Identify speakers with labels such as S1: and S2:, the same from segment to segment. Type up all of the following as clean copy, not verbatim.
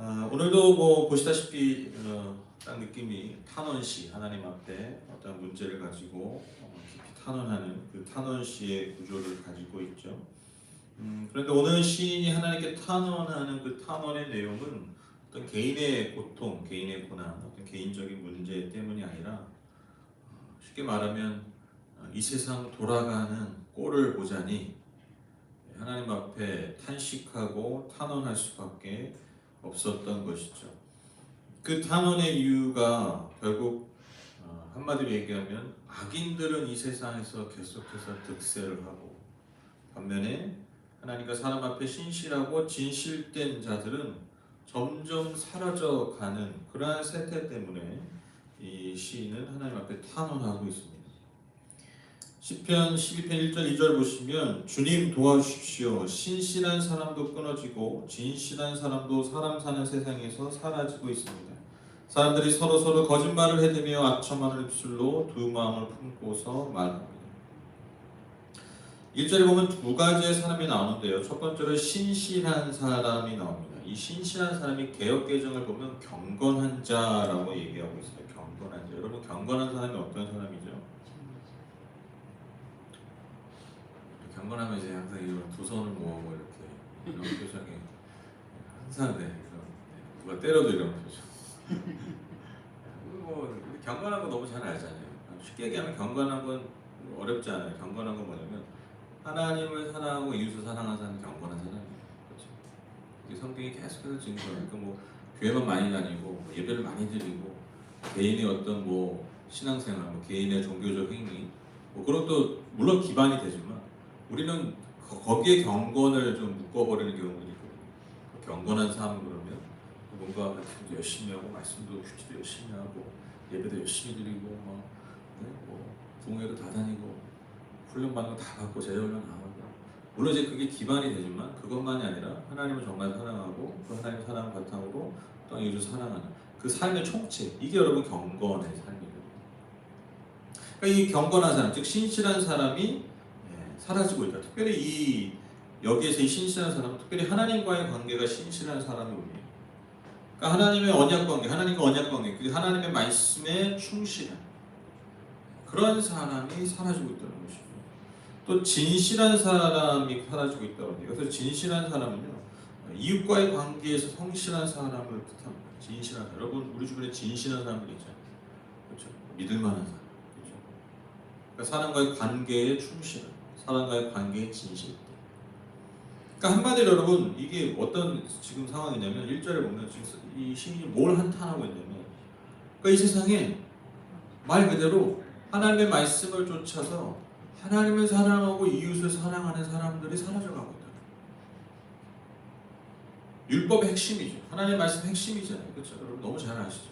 S1: 오늘도 뭐 보시다시피 딱 느낌이 탄원시, 하나님 앞에 어떤 문제를 가지고 깊이 탄원하는 그 탄원시의 구조를 가지고 있죠. 그런데 오늘 시인이 하나님께 탄원하는 그 탄원의 내용은 어떤 개인의 고통, 개인의 고난, 어떤 개인적인 문제 때문이 아니라 쉽게 말하면 이 세상 돌아가는 꼴을 보자니 하나님 앞에 탄식하고 탄원할 수밖에 없었던 것이죠. 그 탄원의 이유가 결국 한마디로 얘기하면 악인들은 이 세상에서 계속해서 득세를 하고 반면에 하나님과 사람 앞에 신실하고 진실된 자들은 점점 사라져가는 그러한 세태 때문에 이 시인은 하나님 앞에 탄원하고 있습니다. 시편 12편 1절 2절 보시면 주님 도와주십시오. 신실한 사람도 끊어지고 진실한 사람도 사람 사는 세상에서 사라지고 있습니다. 사람들이 서로 거짓말을 해대며 악천만을 입술로 두 마음을 품고서 말합니다. 1절에 보면 두 가지의 사람이 나오는데요. 첫 번째로 신실한 사람이 나옵니다. 이 신실한 사람이 개역개정을 보면 경건한 자라고 얘기하고 있어요. 경건한 자. 여러분 경건한 사람이 어떤 사람이죠? 경건하면 이제 항상 이런 두 손을 모으고 이렇게 이런 표정이 항상 누가 때려도 이런 표정. 뭐 경건한 거 너무 잘 알잖아요. 쉽게 얘기하면 경건한 건 어렵지 않아요. 경건한 건 뭐냐면 하나님을 사랑하고 이웃을 사랑하는 사람이 경건한 사람이에요. 그렇죠? 성경이 계속해서 증거하니까 뭐 교회만 많이 다니고 뭐 예배를 많이 드리고 개인의 어떤 뭐 신앙생활, 뭐 개인의 종교적 행위 뭐 그런 것도 물론 기반이 되지만 우리는 거기에 경건을 좀 묶어버리는 경우들이 있거든요. 경건한 삶 그러면 뭔가 말씀도 열심히 하고 말씀도 큐티도 열심히 하고 예배도 열심히 드리고 뭐 동호회도 다 다니고 훈련 받는 거 다 받고 제자훈련 나가고 물론 이제 그게 기반이 되지만 그것만이 아니라 하나님을 정말 사랑하고 그 하나님 사랑을 바탕으로 또 이웃을 사랑하는 그 삶의 총체 이게 여러분 경건의 삶이거든요. 그러니까 이 경건한 사람 즉 신실한 사람이 사라지고 있다. 특별히 이 여기에서 이 신실한 사람은 특별히 하나님과의 관계가 신실한 사람이 오니 그러니까 하나님의 언약 관계, 하나님과 언약 관계, 그리고 하나님의 말씀에 충실한 그런 사람이 사라지고 있다는 것이죠. 또 진실한 사람이 사라지고 있다고 해요. 그래서 진실한 사람은요 이웃과의 관계에서 성실한 사람을 뜻합니다. 진실한 사람. 여러분 우리 주변에 진실한 사람들이 있잖아요. 그렇죠? 믿을만한 사람. 그렇죠? 그러니까 사람과의 관계에 충실한, 사람과의 관계에 진실. 그러니까 한마디로 여러분 이게 어떤 지금 상황이냐면 1절에 보면 지금 이 시인이 뭘 한탄하고 있냐면 그러니까 이 세상에 말 그대로 하나님의 말씀을 쫓아서 하나님을 사랑하고 이웃을 사랑하는 사람들이 사라져가고 있다. 율법의 핵심이죠. 하나님의 말씀 핵심이잖아요. 그렇죠? 여러분 너무 잘 아시죠?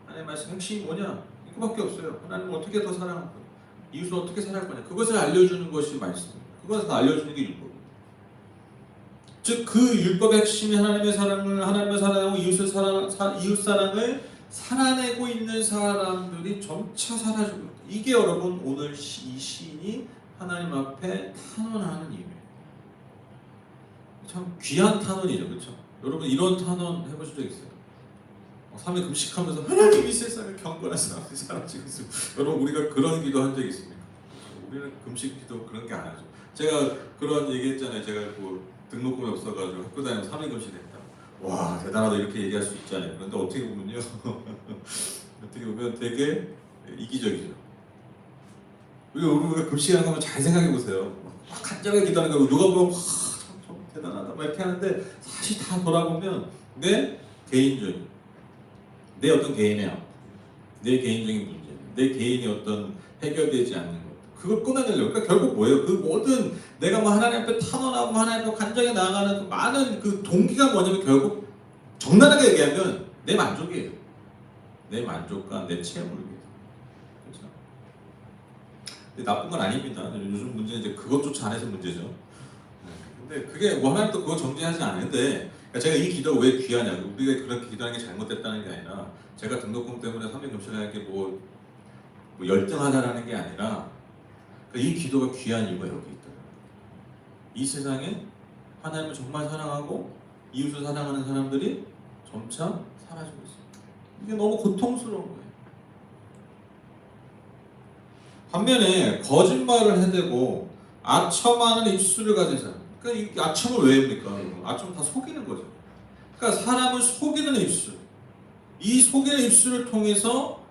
S1: 하나님의 말씀 핵심이 뭐냐? 이거밖에 없어요. 하나님을 어떻게 더 사랑할 거냐? 이웃을 어떻게 사랑할 거냐? 그것을 알려주는 것이 말씀입니다. 그것을 알려주는 게 율법입니다. 즉 그 율법의 핵심이 하나님의 사랑하고 이웃 사랑을 살아내고 있는 사람들이 점차 사라지고 있다. 이게 여러분 오늘 이 시인이 하나님 앞에 탄원하는 이유예요. 참 귀한 탄원이죠, 그렇죠? 여러분 이런 탄원 해보신 적 있어요? 3일 금식하면서 하나님 이 세상을 경건한 사람들이 사라지고 있어요. 여러분 우리가 그런 기도 한 적 있습니까? 우리는 금식 기도 그런 게 안 하죠. 제가 그런 얘기했잖아요. 제가 뭐 등록금이 없어가지고 학교 다니면서 3일 금식했다. 와 대단하다 이렇게 얘기할 수 있잖아요. 그런데 어떻게 보면요, 어떻게 보면 되게 이기적이죠. 우리가 금식하는 거면 잘 생각해 보세요. 막 간절하게 기도하는 거 누가 보면 참 대단하다 막 이렇게 하는데 사실 다 돌아보면 내 개인적인 내 어떤 개인의 아픔, 내 개인적인 문제, 내 개인이 어떤 해결되지 않는 것 그걸 끊어내려고. 그러니까 결국 뭐예요? 그 모든 내가 뭐 하나님 앞에 탄원하고 하나님 앞에 간절히 나아가는 그 많은 그 동기가 뭐냐면 결국 적나라하게 얘기하면 내 만족이에요. 내 만족과 내 체험을 위해서. 그렇죠? 근데 나쁜 건 아닙니다. 요즘 문제는 이제 그것조차 안 해서 문제죠. 근데 그게 뭐 하나님도 그거 정죄하지 않는데 그러니까 제가 이 기도가 왜 귀하냐? 우리가 그렇게 기도하는 게 잘못됐다는 게 아니라 제가 등록금 때문에 3일 금식하는 게 뭐 열등하다라는 게 아니라 이 기도가 귀한 이유가 여기 있다. 이 세상에 하나님을 정말 사랑하고 이웃을 사랑하는 사람들이 점차 사라지고 있습니다. 이게 너무 고통스러운 거예요. 반면에 거짓말을 해대고 아첨하는 입술을 가진 사람. 그러니까 이 아첨을 왜 합니까? 아첨 다 속이는 거죠. 그러니까 사람을 속이는 입술. 이 속이는 입술을 통해서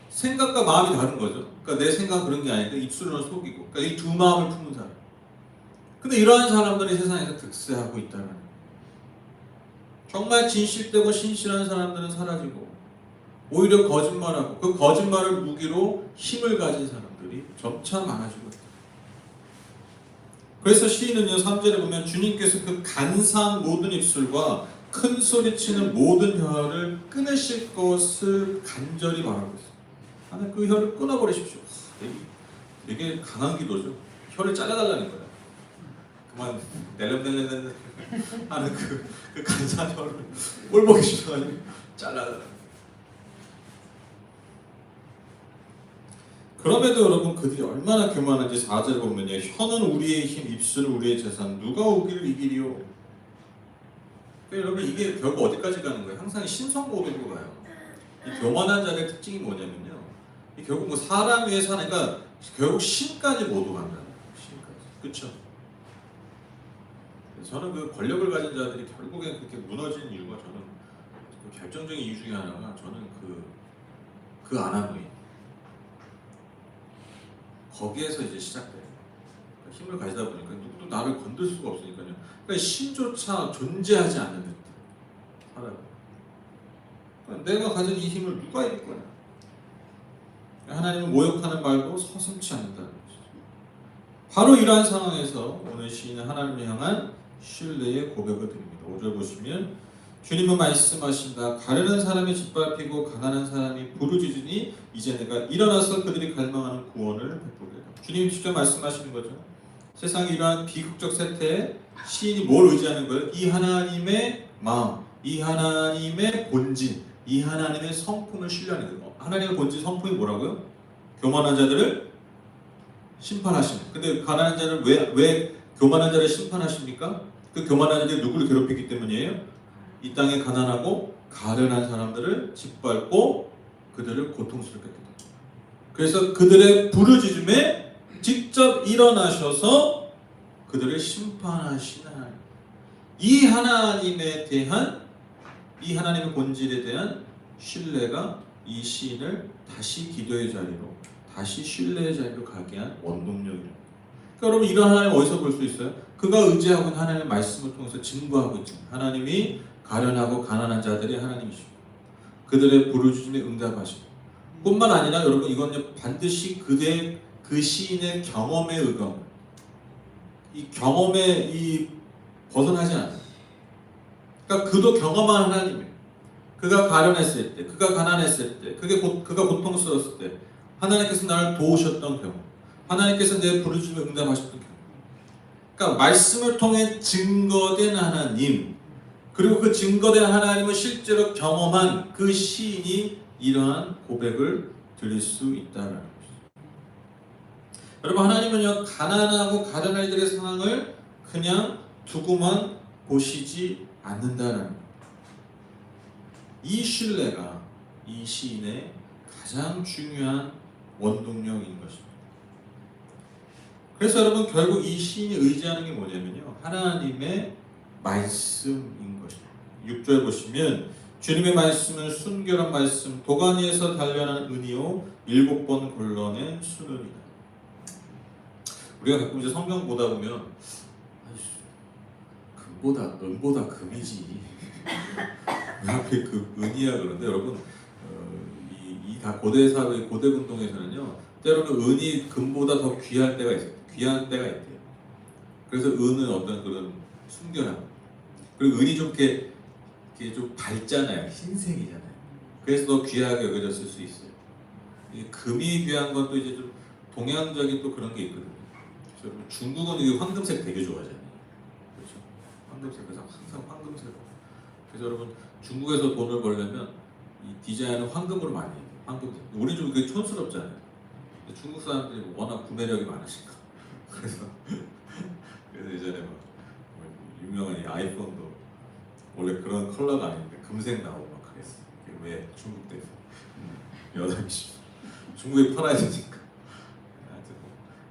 S1: 생각과 마음이 다른 거죠. 그러니까 내 생각은 그런 게 아니고 입술로는 속이고. 그러니까 이 두 마음을 품는 사람. 근데 이러한 사람들이 세상에서 득세하고 있다는 거예요. 정말 진실되고 신실한 사람들은 사라지고 오히려 거짓말하고 그 거짓말을 무기로 힘을 가진 사람들이 점차 많아지고 있다. 그래서 시인은요 3절에 보면 주님께서 그 간사한 모든 입술과 큰 소리치는 모든 혀를 끊으실 것을 간절히 말하고 있어요. 하나님 그 혀를 끊어버리십시오. 되게 강한 기도죠. 혀를 잘라달라는 거예요. 그만 낼름낼름 하는 그 간사한 혀를 꼴보기 싫어가지고 잘라달라는. 그럼에도 여러분 그들이 얼마나 교만한지 4절에 보면요. 혀는 우리의 힘, 입술은 우리의 재산. 누가 우리를 이기리요? 그러니까 여러분 이게 결국 어디까지 가는 거예요? 항상 신성고백으로 가요. 이 교만한 자의 특징이 뭐냐면요. 이 결국 뭐 사람 위에 사니까 결국 신까지 모두 간다는 거예요. 신까지. 그렇죠? 저는 그 권력을 가진 자들이 결국엔 그렇게 무너진 이유가 저는 그 결정적인 이유 중에 하나가 저는 그 안하노이 거기에서 이제 시작돼요. 힘을 가지다 보니까 누구도 나를 건들 수가 없으니까요. 그러니까 신조차 존재하지 않는 듯 살아요. 그러니까 내가 가진 이 힘을 누가 이길 거야? 하나님은 모욕하는 말도 서슴지 않는다는 것이죠. 바로 이러한 상황에서 오늘 시인은 하나님을 향한 신뢰의 고백을 드립니다. 5절 보시면 주님은 말씀하신다. 가련한 사람이 짓밟히고 가난한 사람이 부르짖으니 이제 내가 일어나서 그들이 갈망하는 구원을 베푸리라. 주님이 직접 말씀하시는 거죠. 세상에 이러한 비극적 세태에 시인이 뭘 의지하는 거예요? 이 하나님의 마음, 이 하나님의 본질, 이 하나님의 성품을 신뢰하는 거예요. 하나님의 본질 성품이 뭐라고요? 교만한 자들을 심판하시는. 근데 가난한 자를 왜 교만한 자를 심판하십니까? 그 교만한 자들이 누구를 괴롭히기 때문이에요? 이 땅에 가난하고 가련한 사람들을 짓밟고 그들을 고통스럽게 했다. 그래서 그들의 부르짖음에 직접 일어나셔서 그들을 심판하시는 하나님. 이 하나님에 대한 이 하나님의 본질에 대한 신뢰가 이 시인을 다시 기도의 자리로 다시 신뢰의 자리로 가게 한 원동력이랍니다. 그러니까 여러분 이런 하나님 어디서 볼 수 있어요? 그가 의지하고 있는 하나님의 말씀을 통해서 증거하고 있잖아요. 하나님이 가련하고 가난한 자들의 하나님이시고 그들의 부르짖음에 응답하시고 뿐만 아니라 여러분 이건 반드시 그 시인의 경험에 의거한 이 경험에 벗어나지 않아요. 그러니까 그도 경험한 하나님이에요. 그가 가련했을 때, 그가 가난했을 때, 그가 고통스러웠을 때 하나님께서 나를 도우셨던 경험, 하나님께서 내 부르짖음에 응답하셨던 경험. 그러니까 말씀을 통해 증거된 하나님, 그리고 그 증거된 하나님을 실제로 경험한 그 시인이 이러한 고백을 드릴 수 있다는 것이죠. 여러분 하나님은요 가난하고 가련한 이들의 상황을 그냥 두고만 보시지 않는다는 겁니다. 이 신뢰가 이 시인의 가장 중요한 원동력인 것입니다. 그래서 여러분 결국 이 시인이 의지하는 게 뭐냐면요 하나님의 말씀인 것입니다. 6절 보시면 주님의 말씀은 순결한 말씀 도가니에서 단련한 은이요 7번 골라낸 수는이다. 우리가 가끔 이제 성경 보다 보면 금보다 은보다 금이지 왜 하필 그 은이야 그런데 여러분 이 다 고대 사회 고대 운동에서는요 때로는 은이 금보다 더 귀할 때가 있어요. 귀한 때가 있대요. 그래서 은은 어떤 그런 순결함 그리고 은이 좀 이렇게 좀 밝잖아요. 흰색이잖아요. 그래서 더 귀하게 여겨졌을 수 있어요. 금이 귀한 건 또 이제 좀 동양적인 또 그런 게 있거든요. 그래서 중국은 이 황금색 되게 좋아하잖아요. 그렇죠? 황금색 그래서 항상 황금색. 그래서 여러분 중국에서 돈을 벌려면 이 디자인은 황금으로 많이 해요. 황금색. 우리 좀 그게 촌스럽잖아요. 중국 사람들이 워낙 구매력이 많으니까. 그래서 예전에 막 유명한 아이폰도 원래 그런 컬러가 아닌데 금색 나오고 막 그랬어. 왜 중국대에서 여담이 중국에 팔아야 되니까.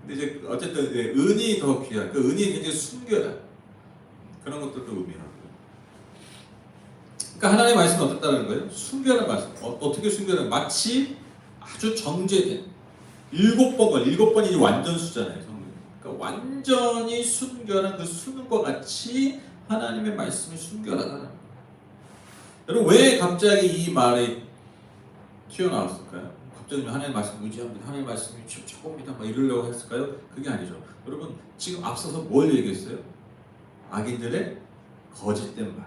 S1: 근데 이제 어쨌든 이제 은이 더 귀한, 그 은이 굉장히 순결한 그런 것들도 의미하고. 그러니까 하나님의 말씀은 어떻다는 거예요? 순결한 말씀. 어떻게 순결한? 마치 아주 정제된 일곱 번이 완전 수잖아요. 그러니까 완전히 순결한 그 수능과 같이 하나님의 말씀이 순결하다. 여러분 왜 갑자기 이 말이 튀어나왔을까요? 갑자기 하나님의 말씀 의지합니다. 하나님의 말씀이 최고입니다. 막 이러려고 했을까요? 그게 아니죠. 여러분 지금 앞서서 뭘 얘기했어요? 악인들의 거짓된 말,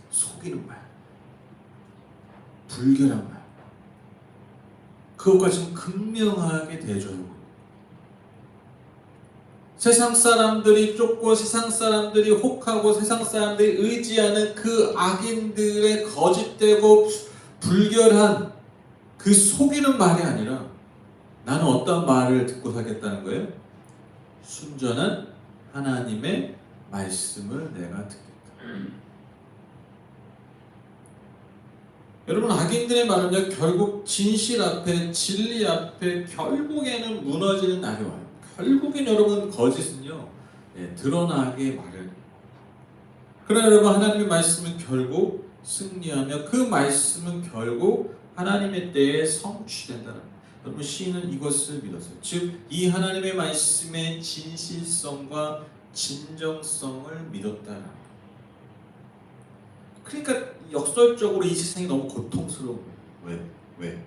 S1: 속이는 말, 불결한 말, 그것과 지금 극명하게 대조하고 세상 사람들이 쫓고 세상 사람들이 혹하고 세상 사람들이 의지하는 그 악인들의 거짓되고 불결한 그 속이는 말이 아니라 나는 어떤 말을 듣고 살겠다는 거예요? 순전한 하나님의 말씀을 내가 듣겠다. 여러분 악인들의 말은요 결국 진실 앞에 진리 앞에 결국에는 무너지는 날이 와요. 결국엔 여러분 거짓은요 드러나게 마련이에요. 그러나 여러분 하나님의 말씀은 결국 승리하며 그 말씀은 결국 하나님의 때에 성취된다는 거예요. 여러분 시인은 이것을 믿었어요. 즉 이 하나님의 말씀의 진실성과 진정성을 믿었다는 거예요. 그러니까 역설적으로 이 세상이 너무 고통스러운 거예요. 왜?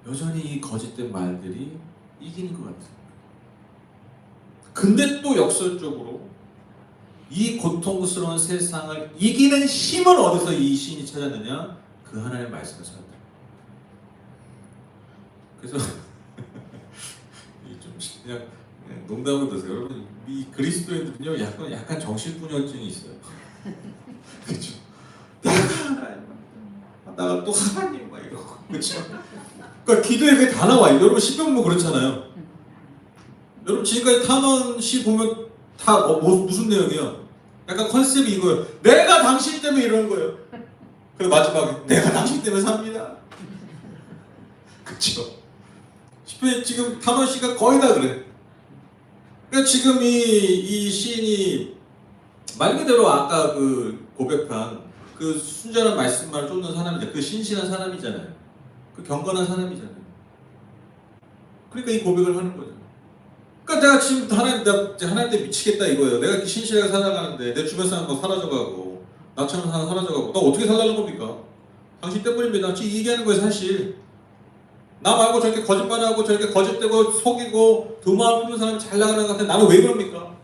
S1: 여전히 이 거짓된 말들이 이기는 것 같아요. 근데 또 역설적으로 이 고통스러운 세상을 이기는 힘을 어디서 이 시인이 찾았느냐? 그 하나님의 말씀을 찾았다. 그래서 좀 그냥 농담으로 드세요. 여러분 이 그리스도인들은요 약간 정신분열증이 있어요. 그렇죠? 하다가 또 하나님 막 이러고 그렇죠? 그러니까 기도에 그게 다 나와요. 여러분 시편도 그렇잖아요. 여러분 지금까지 탄원 시 보면 다 무슨 내용이에요? 약간 컨셉이 이거예요. 내가 당신 때문에 이러는 거예요. 그리고 마지막에 내가 당신 때문에 삽니다. 그렇죠? 시편 지금 탄원 시가 거의 다 그래. 그러니까 지금 이 시인이 말 그대로 아까 그 고백한 그 순전한 말씀만을 쫓는 사람이잖아요. 그 신실한 사람이잖아요. 그 경건한 사람이잖아요. 그러니까 이 고백을 하는 거죠. 그러니까 내가 지금 하나님 때 미치겠다 이거예요. 내가 이렇게 신실하게 살아가는데 내 주변 사람도 사라져가고 나처럼 사라져가고 나 어떻게 살라는 겁니까? 당신 때문입니다. 지금 얘기하는 거예요 사실. 나 말고 저렇게 거짓말하고 저렇게 거짓되고 속이고 두 마음 품는 사람이 잘 나가는 것 같은데 나는 왜 그럽니까?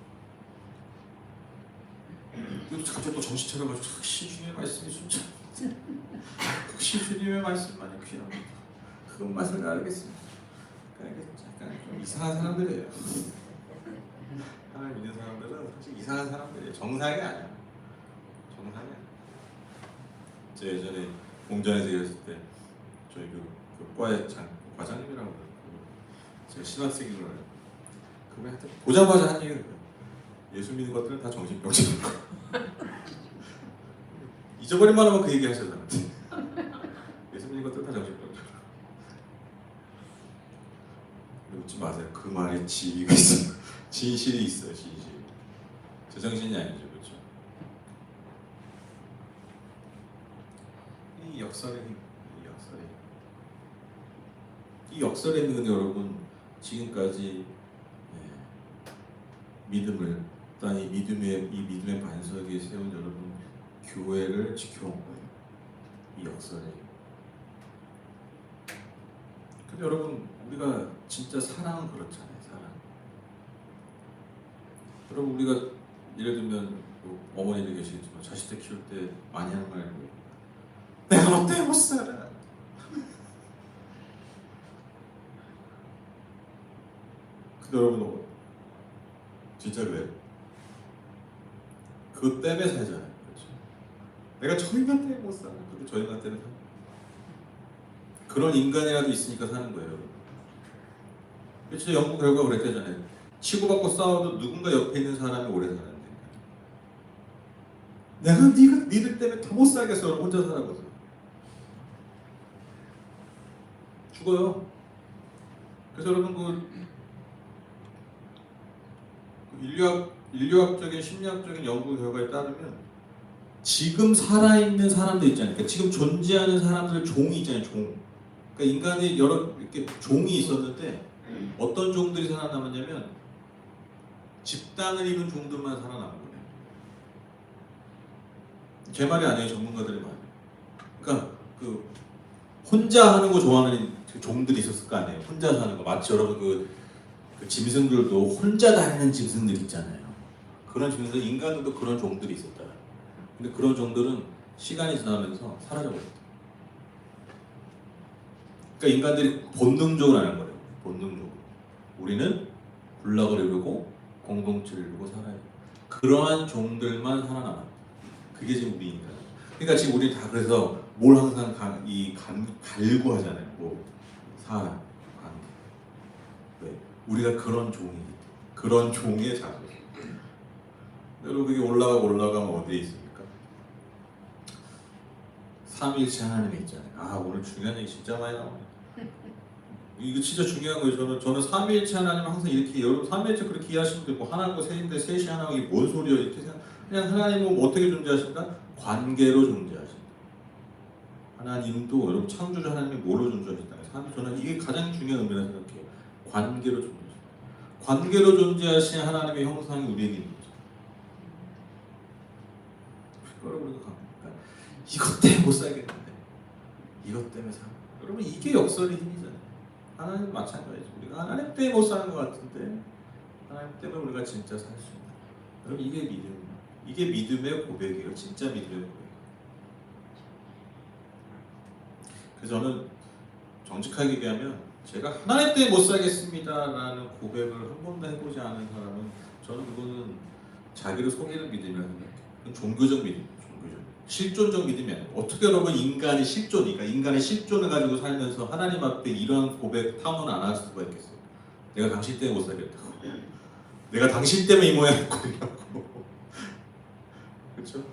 S1: 갑자기 또 정신 차려가지고 역시 주님의 말씀이 순전 역시 주님의 말씀만이 귀합니다. 그것만을 알겠습니다. 약간 좀 이상한 사람들이에요. 하나님 믿는 사람들은 사실 이상한 사람들이에요. 정상이 아니야. 정상이 아니야. 제가 예전에 공전에서 일했을 때 저희 그 과의 과장님이라고 제가 신학생인 거예요. 그분한테 보자마자 한 얘기가 예수 믿는 것들은 다 정신병자라고. 잊어버릴만 하면 그 얘기 하셔야 되는데 예수 믿는 것들은 다 정신병자라고. 웃지 마세요. 그 말에 지위가 있어요. 진실이 있어요. 진실. 제정신이 아니죠. 그렇죠? 이 역설의 힘. 이 역설의 힘은 여러분 지금까지 믿음을 이 믿음의 반석에 세운 여러분 교회를 지켜온 거예요. 이 역설의 힘. 근데 여러분 우리가 진짜 사랑은 그렇잖아요. 사랑. 여러분 우리가 예를 들면 어머니들 계시겠지만 자식들 키울 때 많이 하는 말이 뭐예요? 내가 너 때문에 못 살아. 근데 여러분 진짜 그래요? 그거 때문에 살잖아요. 그렇죠? 내가 저 인간 때문에 못 살아. 근데 저 인간 때문에 삽니다. 그런 인간이라도 있으니까 사는 거예요. 진짜 연구 결과가 그랬잖아요. 치고받고 싸워도 누군가 옆에 있는 사람이 오래 사는데 내가 니들 때문에 더 못 살겠어. 혼자 살아보세요. 죽어요. 그래서 여러분 인류학적인 심리학적인 연구 결과에 따르면 지금 살아있는 사람들 있잖아요. 그러니까 지금 존재하는 사람들 종이 있잖아요. 종. 그러니까 인간이 여러 이렇게 종이 있었는데 어떤 종들이 살아남았냐면 집단을 이룬 종들만 살아남은 거예요. 제 말이 아니에요. 전문가들의 말. 그러니까 혼자 하는 거 좋아하는 종들이 있었을 거 아니에요. 혼자 사는 거. 마치 여러분 그 짐승들도 혼자 다니는 짐승들 있잖아요. 그런 짐승들, 인간들도 그런 종들이 있었다. 근데 그런 종들은 시간이 지나면서 사라져버렸다. 그러니까 인간들이 본능적으로 하는 거예요. 본능적으로. 우리는 군락을 이루고 공동체를 이루고 살아야 돼. 그러한 종들만 살아남았다. 그게 지금 우리 인간. 그러니까 지금 우리 다 그래서 뭘 항상 갈구하잖아요. 뭐 사람, 관계. 왜? 우리가 그런 종이기 때문에. 그런 종의 자손. 여러분 그게 올라가면 어디에 있습니까? 삼위일체 하나님이 있잖아요. 아 오늘 중요한 얘기 진짜 많이 나오네. 이거 진짜 중요한 거예요. 저는 삼위일체 하나님 항상 이렇게 여러분 삼위일체 그렇게 이해하시면 되고 하나고 셋인데 셋이 하나고 이게 뭔 소리야 이렇게 생각. 그냥 하나님은 어떻게 존재하신다? 관계로 존재하신다. 하나님도 여러분 창조주 하나님이 뭐로 존재하신다? 저는 이게 가장 중요한 의미라 생각해요. 관계로 존재하신다. 관계로 존재하신 하나님의 형상이 우리에게 있는 거죠. 여러분 이것 때문에 못 살겠는데 이것 때문에 살. 여러분 이게 역설의 힘이잖아요. 하나님 마찬가지죠. 우리가 하나님 때문에 못 사는 것 같은데 하나님 때문에 우리가 진짜 살 수 있다. 여러분 이게 믿음. 이게 믿음의 고백이에요. 진짜 믿음의 고백. 그래서 저는 정직하게 얘기하면 제가 하나님 때문에 못 살겠습니다라는 고백을 한 번도 해보지 않은 사람은 저는 그거는 자기를 속이는 믿음이라고 생각해요. 그건 종교적 믿음. 실존적 믿음이 아니에요. 어떻게 여러분 인간이 실존이니까 인간의 실존을 가지고 살면서 하나님 앞에 이러한 고백 탐문 안 할 수가 있겠어요. 내가 당신 때문에 못 살겠다고. 내가 당신 때문에 이 모양의 꼴이라고. 그렇죠?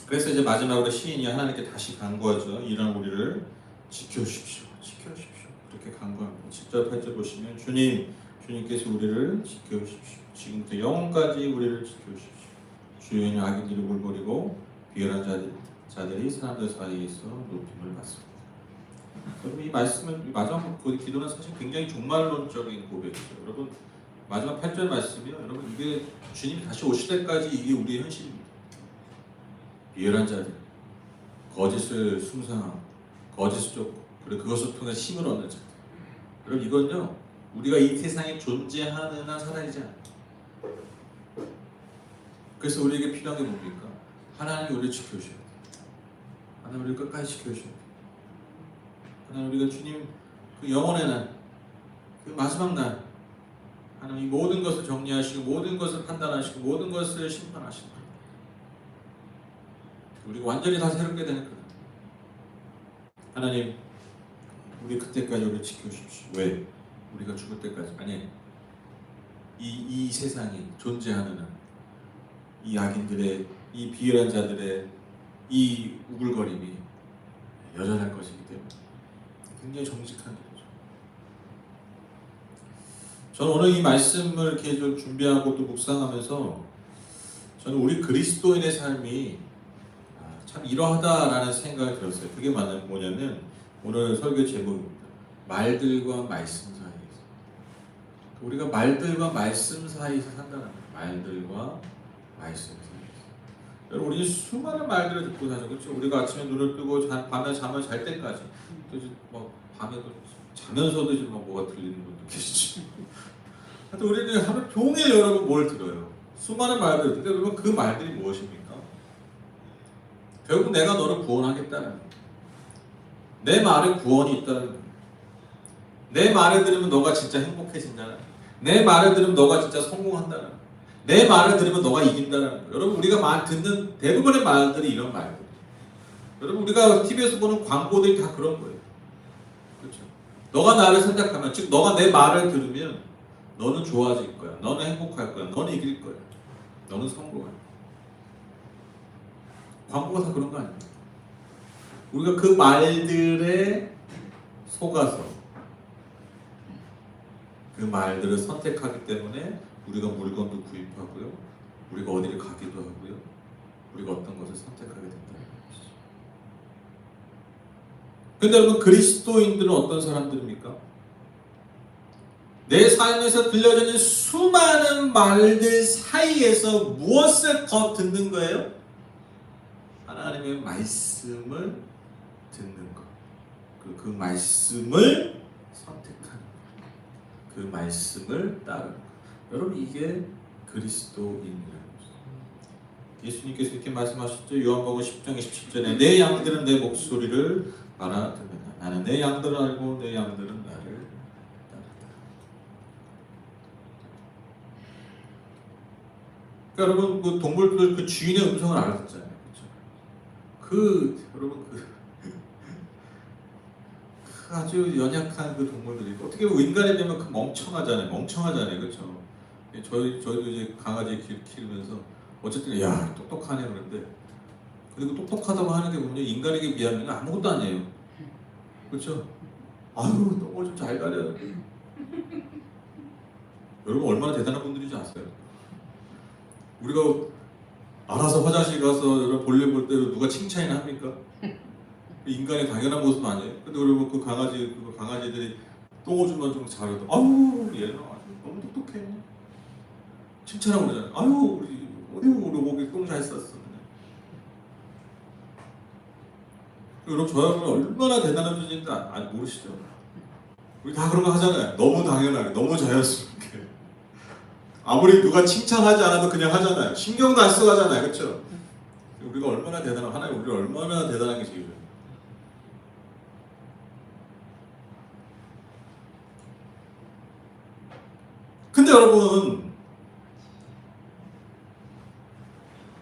S1: 그래서 이제 마지막으로 시인이 하나님께 다시 간구하죠. 이런 우리를 지켜주십시오. 지켜주십시오. 그렇게 간구합니다. 10절 8절 보시면 주님께서 우리를 지켜주십시오. 지금부터 영원까지 우리를 지켜주십시오. 주인의 악인들이 물버리고 비열한 자들이 사람들 사이에서 높임을 받습니다. 여러분 이 말씀은 마지막 기도는 사실 굉장히 종말론적인 고백이죠. 여러분 마지막 8절 말씀이요. 여러분 이게 주님이 다시 오실 때까지 이게 우리의 현실입니다. 비열한 자들, 거짓을 숭상하고 거짓을 쫓고 그리고 그것을 통해 힘을 얻는 자들. 여러분 이건요 우리가 이 세상에 존재하는 한 살아야지 않아요. 그래서 우리에게 필요한 게 뭡니까? 하나님이 우리를 지켜주셔야 돼요. 하나님 우리를 끝까지 지켜주셔야 돼요. 하나님 우리가 주님 그 영원의 날, 그 마지막 날 하나님 이 모든 것을 정리하시고 모든 것을 판단하시고 모든 것을 심판하시고 우리가 완전히 다 새롭게 되는 그 하나님 우리 그때까지 우리를 지켜주십시오. 왜? 우리가 죽을 때까지 아니 이 세상이 존재하는 한 이 악인들의 이 비열한 자들의 이 우글거림이 여전할 것이기 때문에 굉장히 정직한 일이죠. 저는 오늘 이 말씀을 이렇게 좀 준비하고 또 묵상하면서 저는 우리 그리스도인의 삶이 참 이러하다라는 생각이 들었어요. 그게 뭐냐면 오늘 설교 제목입니다. 말들과 말씀 사이에서. 우리가 말들과 말씀 사이에서 산다는 거예요. 말들과 말씀 사이에서. 여러분 우리 수많은 말들을 듣고 사죠. 그렇죠? 우리가 아침에 눈을 뜨고 밤에 잠을 잘 때까지 또 이제 뭐 밤에도 자면서도 이제 막 뭐가 들리는 분도 계시죠. 하여튼 우리는 하루 종일 여러분 뭘 들어요. 수많은 말들. 근데 여러분 그 말들이 무엇입니까? 결국 내가 너를 구원하겠다는 거예요. 내 말에 구원이 있다는 거예요. 내 말을 들으면 너가 진짜 행복해진다는 거예요. 내 말을 들으면 너가 진짜 성공한다는 거예요. 내 말을 들으면 너가 이긴다는 거예요. 여러분 우리가 듣는 대부분의 말들이 이런 말들. 여러분 우리가 TV에서 보는 광고들이 다 그런 거예요. 그렇죠? 너가 나를 선택하면, 즉 너가 내 말을 들으면 너는 좋아질 거야. 너는 행복할 거야. 너는 이길 거야. 너는 성공할 거야. 광고가 다 그런 거 아니에요? 우리가 그 말들에 속아서 그 말들을 선택하기 때문에 우리가 물건도 구입하고요. 우리가 어디를 가기도 하고요. 우리가 어떤 것을 선택하게 된다는 것이죠. 근데 여러분, 그리스도인들은 어떤 사람들입니까? 내 삶에서 들려지는 수많은 말들 사이에서 무엇을 더 듣는 거예요? 하나님의 말씀을 듣는 것. 그 말씀을 선택하는 것. 그 말씀을 따르는 것. 여러분, 이게 그리스도인이라는 것입니다. 예수님께서 이렇게 말씀하셨죠. 요한복음 10장 27절에 내 양들은 내 목소리를 알아듣는다. 나는 내 양들을 알고 내 양들은 나를 따른다. 그러니까 여러분, 그 동물들 그 주인의 음성을 알아듣잖아요. 그렇죠? 여러분 아주 연약한 그 동물들이 어떻게 보면 인간에 비하면 그 멍청하잖아요. 그렇죠? 저희도 이제 강아지 키우면서 어쨌든 야 똑똑하네 그런데, 그리고 똑똑하다고 하는 게 보면 인간에게 비하면 아무것도 아니에요. 그렇죠? 아유 똥을 좀 잘 가려. 여러분 얼마나 대단한 분들인지 아세요? 우리가 알아서 화장실 가서 여러분 볼일 볼 때 누가 칭찬이나 합니까? 인간의 당연한 모습 아니에요? 근데 여러분 그 강아지들이 똥오줌만 좀 잘해도 아유 얘는 아주 너무 똑똑해. 칭찬하고 그러잖아요. 아유 우리 목이 똥 잘 쌌어. 여러분 저 양반이 얼마나 대단한 존재인지 모르시죠? 우리 다 그런 거 하잖아요. 너무 당연하게, 너무 자연스럽게. 아무리 누가 칭찬하지 않아도 그냥 하잖아요. 신경도 안 쓰고 하잖아요. 그렇죠? 우리가 얼마나 하나님 우리가 얼마나 대단한 게 지금. 근데 여러분,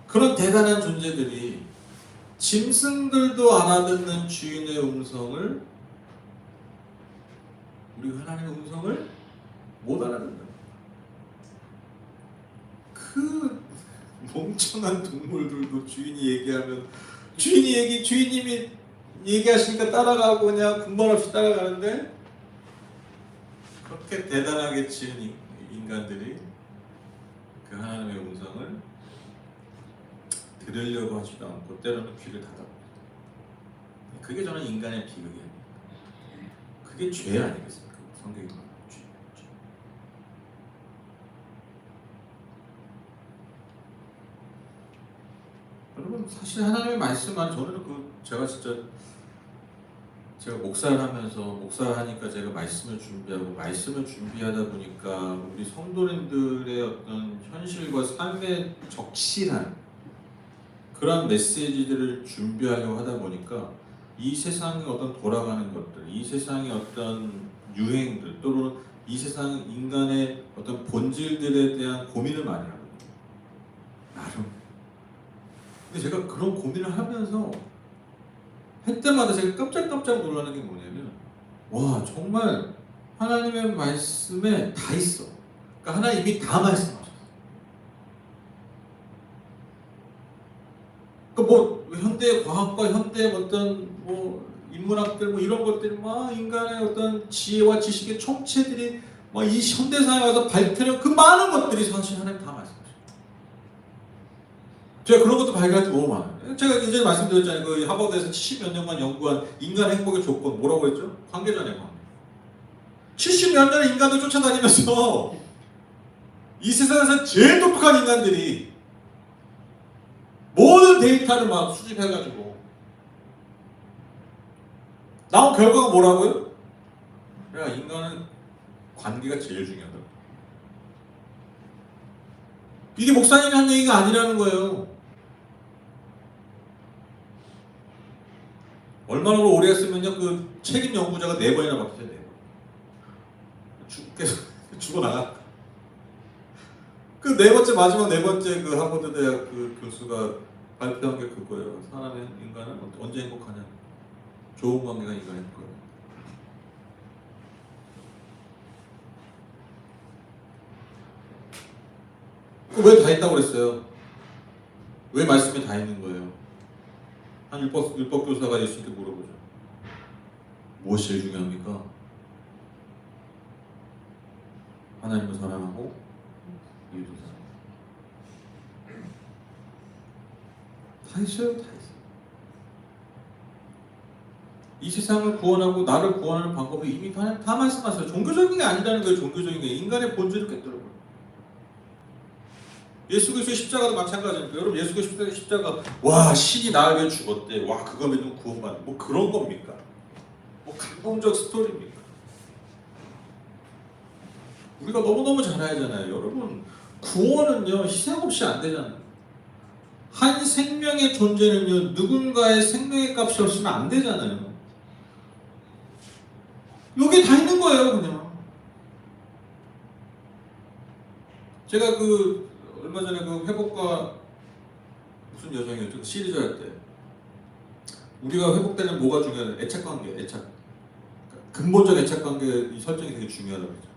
S1: 그런 대단한 존재들이 짐승들도 알아듣는 주인의 음성을, 우리 하나님의 음성을 못 알아듣는다. 그 멍청한 동물들도 주인이 얘기하면 주인님이 얘기하시니까 따라가고 그냥 군말 없이 따라가는데, 그렇게 대단하게 지은 인간들이 그 하나님의 음성을 들으려고 하지도 않고 때로는 귀를 닫아버립니다. 그게 저는 인간의 비극이에요. 그게 죄 아니겠습니까? 성경이 말하는 죄. 여러분 사실 하나님의 말씀 안 저는 제가 목사를 하면서 목사하니까 제가 말씀을 준비하다 보니까 우리 성도님들의 어떤 현실과 삶에 적실한 그런 메시지들을 준비하려고 하다 보니까 이 세상의 어떤 돌아가는 것들, 이 세상의 어떤 유행들, 또는 이 세상 인간의 어떤 본질들에 대한 고민을 많이 하거든요. 나름. 근데 제가 그런 고민을 하면서 할 때마다 제가 깜짝깜짝 놀라는 게 뭐냐면, 와 정말 하나님의 말씀에 다 있어. 그러니까 하나님 이미 다 말씀하셨어. 그러니까 뭐 현대의 과학과 현대의 어떤 뭐 인문학들 뭐 이런 것들이 막 인간의 어떤 지혜와 지식의 총체들이 막 이 현대사에 와서 발표하는 그 많은 것들이 사실 하나님 다 말씀하셨어요. 제가 그런 것도 발견할 때 너무 많아요. 제가 이전에 말씀드렸잖아요. 그 하버드에서 70몇 년간 연구한 인간 행복의 조건 뭐라고 했죠? 관계자의 관계. 70몇 년을 인간을 쫓아다니면서 이 세상에서 제일 똑똑한 인간들이 모든 데이터를 막 수집해가지고 나온 결과가 뭐라고요? 야, 인간은 관계가 제일 중요하다. 이게 목사님이 한 얘기가 아니라는 거예요. 얼마나 오래 했으면요, 그 책임 연구자가 4번이나 바뀌었어요. 4번. 죽어나가. 그 마지막 네 번째 그 하버드 대학 그 교수가 발표한 게 그거예요. 사람의 인간은 언제 행복하냐? 좋은 관계가 인간의 행복이에요. 왜 다 있다고 그랬어요? 왜 말씀에 다 있는 거예요? 한 율법 교사가 예수님께 물어보죠. 무엇이 제일 중요합니까? 하나님을 사랑하고 이웃을 사랑하고. 다 있어요, 다 있어요. 이 세상을 구원하고 나를 구원하는 방법이 이미 다 말씀하세요. 종교적인 게 아니라는 거예요. 종교적인 게 인간의 본질을 꿰뚫어버려요. 예수 그리스도의 십자가도 마찬가지입니다. 여러분, 예수 그리스도의 십자가, 와, 신이 나를 위해 죽었대, 와, 그거 믿으면 구원받는, 뭐 그런 겁니까? 뭐 감동적 스토리입니까? 우리가 너무너무 잘 알잖아요. 여러분, 구원은요 희생 없이 안 되잖아요. 한 생명의 존재는요 누군가의 생명의 값이 없으면 안 되잖아요. 여기 다 있는 거예요, 그냥. 제가 그 얼마 전에 그 회복과 무슨 여정이었죠? 시리즈 할 때 우리가 회복되는 뭐가 중요하냐? 애착관계, 애착. 근본적 애착관계 설정이 되게 중요하다고 그랬죠.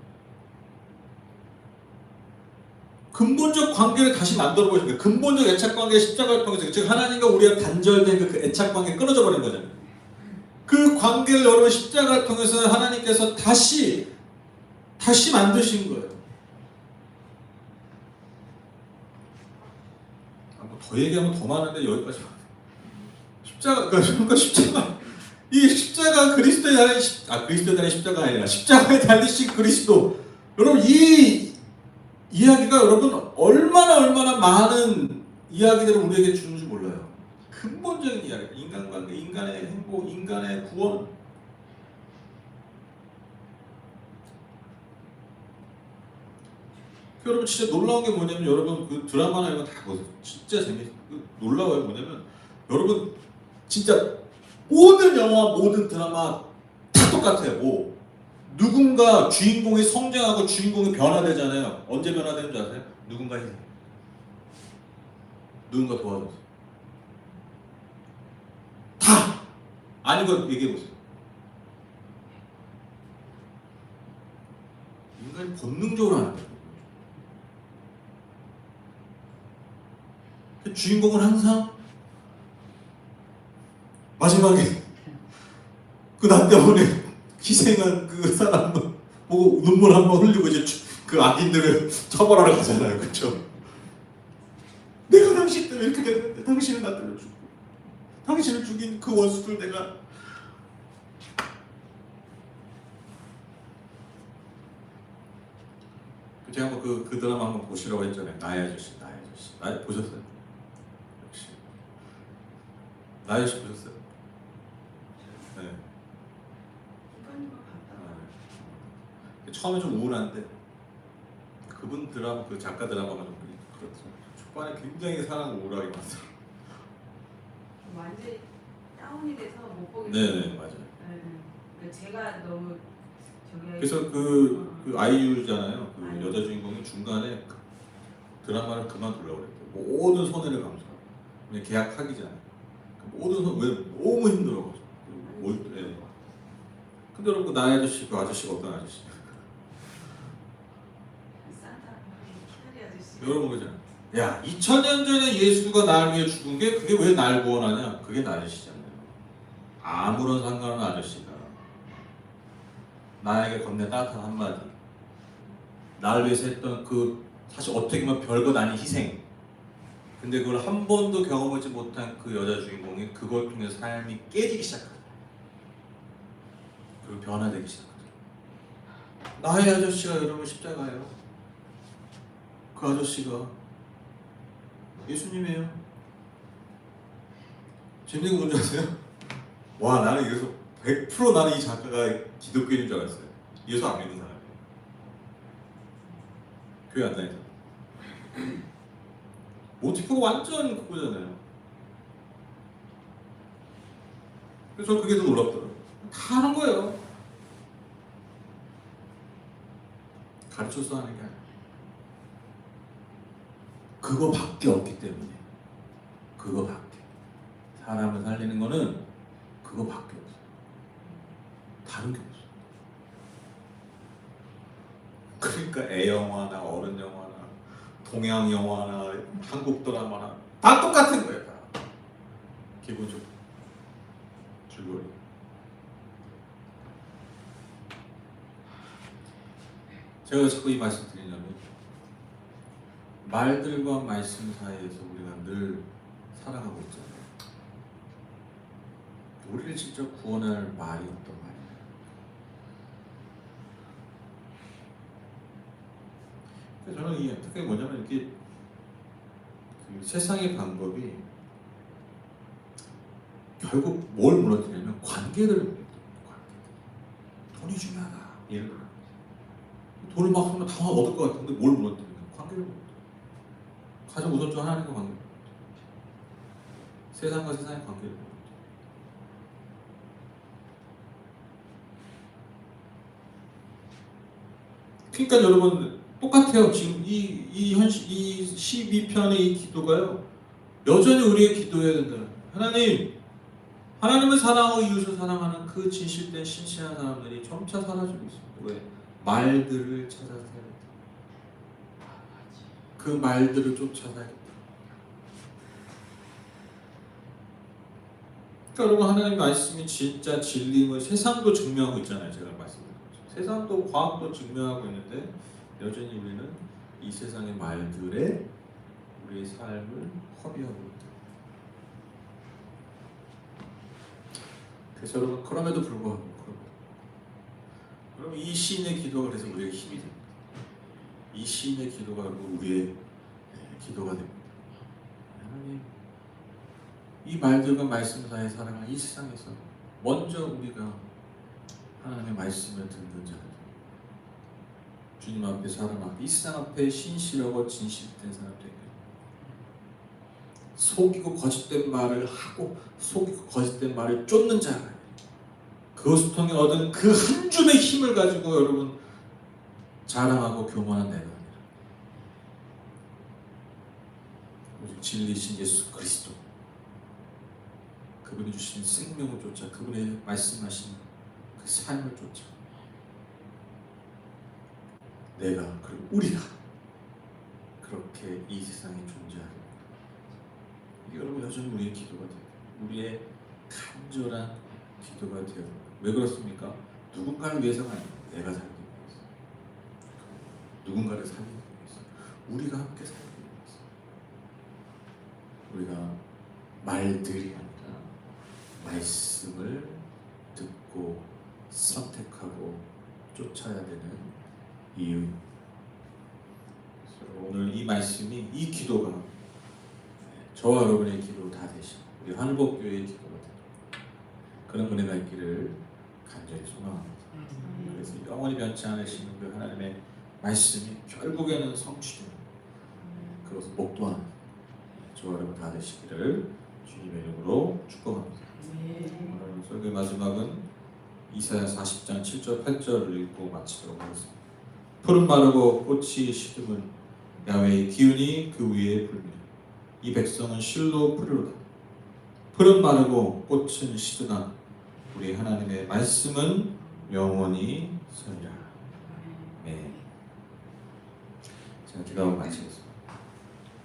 S1: 근본적 관계를 다시 만들어 보시는 거예요. 근본적 애착관계의 십자가를 통해서, 즉 하나님과 우리가 단절된 그 애착관계 끊어져 버린 거잖아요. 그 관계를 여러분 십자가를 통해서 하나님께서 다시 만드신 거예요. 뭐 더 얘기하면 더 많은데 여기까지. 그러니까 십자가, 이 십자가 그리스도에 달린 그리스도에 달린 십자가 아니라 십자가에 달리신 그리스도. 여러분, 이 이야기가 여러분 얼마나 많은 이야기들을 우리에게 주는지 몰라요. 근본적인 이야기, 인간관계, 인간의 행복, 인간의 구원. 여러분 진짜 놀라운 게 뭐냐면, 여러분 그 드라마나 이런 거 다 보세요. 진짜 놀라워요. 뭐냐면 여러분 진짜 모든 영화, 모든 드라마 다 똑같아요. 뭐 누군가 주인공이 성장하고 주인공이 변화되잖아요. 언제 변화되는 줄 아세요? 누군가 희생, 누군가 도와줘서. 다 아닌 거 얘기해 보세요. 인간이 본능적으로 하는 거예요. 그 주인공은 항상 마지막에 그 나 때문에 희생한 그 사람 보고 눈물 한번 흘리고 이제 그 악인들을 처벌하러 가잖아요. 그렇죠? 내가 당신 때문에 이렇게 됐는데 당신은 나 때문에 죽고, 당신을 죽인 그 원수들 내가. 제가 한번 그 드라마 한번 보시라고 했잖아요. 나의 아저씨. 나의 보셨어요? 역시 나의 아저씨 보셨어요? 네. 처음에 좀 우울한데 그분 드라마, 그 작가 드라마가 좀 그렇죠. 초반에 굉장히 사랑 우울하게 봤어요.
S2: 완전히 다운이 돼서 못 보게.
S1: 네네, 맞아요.
S2: 네. 제가 너무 저기.
S1: 그래서 그 아이유잖아요. 그 여자 주인공이 중간에 드라마를 그만두려고 그랬대요. 모든 손해를 감수하고 그냥 계약하기 전에 모든 왜 너무 힘들어가지고. 네. 근데 여러분, 나의 아저씨, 그 아저씨가 어떤 아저씨? 여러분 그잖아요. 야, 2000년 전에 예수가 나를 위해 죽은 게 그게 왜 날 구원하냐? 그게 나 아저씨잖아요. 아무런 상관없는 아저씨가 나에게 건넨 따뜻한 한마디, 나를 위해서 했던 그 사실 어떻게 보면 별것 아닌 희생, 근데 그걸 한 번도 경험하지 못한 그 여자 주인공이 그걸 통해 삶이 깨지기 시작하죠. 그리고 변화되기 시작하죠. 나의 아저씨가 여러분 십자가예요. 그 아저씨가 예수님이에요. 재밌는 거 뭔지 아세요? 와, 나는 이래서 100% 나는 이 작가가 기독교인인 줄 알았어요. 예수 안 믿는 사람이에요. 교회 안 다니잖아. 모티프가 완전 그거잖아요. 그래서 저는 그게 더 놀랍더라고요. 다 하는 거예요. 가르쳐서 하는 게 아니에요. 그거밖에 없기 때문에. 그거밖에. 사람을 살리는 거는 그거밖에 없어요. 다른 게 없어요. 그러니까 애 영화나 어른 영화나 동양 영화나 한국 드라마나 다 똑같은 거예요. 다. 기본적으로 줄거리. 제가 자꾸 이 말씀 드리냐면 말들과 말씀 사이에서 우리가 늘 살아가고 있잖아요. 우리를 진짜 구원할 말이 어떤 말이에요? 저는 이 어떻게 뭐냐면 이렇게 그 세상의 방법이 결국 뭘 무너뜨리냐면 관계를 무너뜨려요. 돈이 중요하다. 예를 들어 돈을 막 하면 다 얻을 것 같은데 뭘 무너뜨리냐면 관계를 무너뜨려요. 가장 우선적 하나님과 관계. 세상과 세상의 관계를 무너뜨려요. 그러니까 여러분 똑같아요. 지금 이 12편의 이 기도가요. 여전히 우리의 기도해야 된다. 하나님을 사랑하고 이웃을 사랑하는 그 진실된 신실한 사람들이 점차 사라지고 있습니다. 왜? 말들을 찾아서 해야겠다. 그 말들을 쫓아가야겠다. 그러니까 여러분 하나님 말씀이 진짜 진리임을 세상도 증명하고 있잖아요. 제가 말씀드린 것처럼. 세상도 과학도 증명하고 있는데 여전히 우리는 이 세상의 말들에 우리의 삶을 허비하고 있다. 그래서 여러분 그럼에도 불구하고 여러분 이 시인의 기도가 그래서 우리에게 힘이 됩니다. 이 시인의 기도가 여러분 우리의 기도가 됩니다. 하나님 이 말들과 말씀 사이에 살아가는 이 세상에서 먼저 우리가 하나님의 말씀을 듣는 자들, 주님 앞에 살아가고 이 세상 앞에 신실하고 진실된 사람 되게 속이고 거짓된 말을 하고 속이고 거짓된 말을 쫓는 자가 그것을 통해 얻은 그 한 줌의 힘을 가지고 여러분 자랑하고 교만한 내가 아니라 오직 진리신 예수 그리스도 그분이 주신 생명을 쫓아 그분의 말씀하신 그 삶을 쫓아 내가 그리고 우리가 그렇게 이 세상에 존재하게 이게 여러분 여전히 우리의 기도가 돼요. 우리의 간절한 기도가 돼요. 왜 그렇습니까? 누군가를 위해서가 아니에요. 내가 살기 위해서 누군가를 살기 위해서 우리가 함께 살기 위해서 우리가 말들이 아니라 말씀을 듣고 선택하고 쫓아야 되는 이유. 오늘 이 말씀이 이 기도가 저와 여러분의 기도 다 되신 우리 한복교회의 기도가 되는 그런 은혜가 있기를 간절히 소망합니다. 그래서 영원히 변치 않으시는 그 하나님의 말씀이 결국에는 성취되는 그것을 목도하는 저와 여러분 다 되시기를 주님의 이름으로 축복합니다. 오늘 설교의 마지막은 이사야 40장 7절 8절을 읽고 마치도록 하겠습니다. 푸른 마르고 꽃이 시듬은 야훼의 기운이 그 위에 불미라. 이 백성은 실로 푸르르다. 푸른 마르고 꽃은 시드나 우리 하나님의 말씀은 영원히 서리라. 네. 자, 기도하고 마치겠습니다.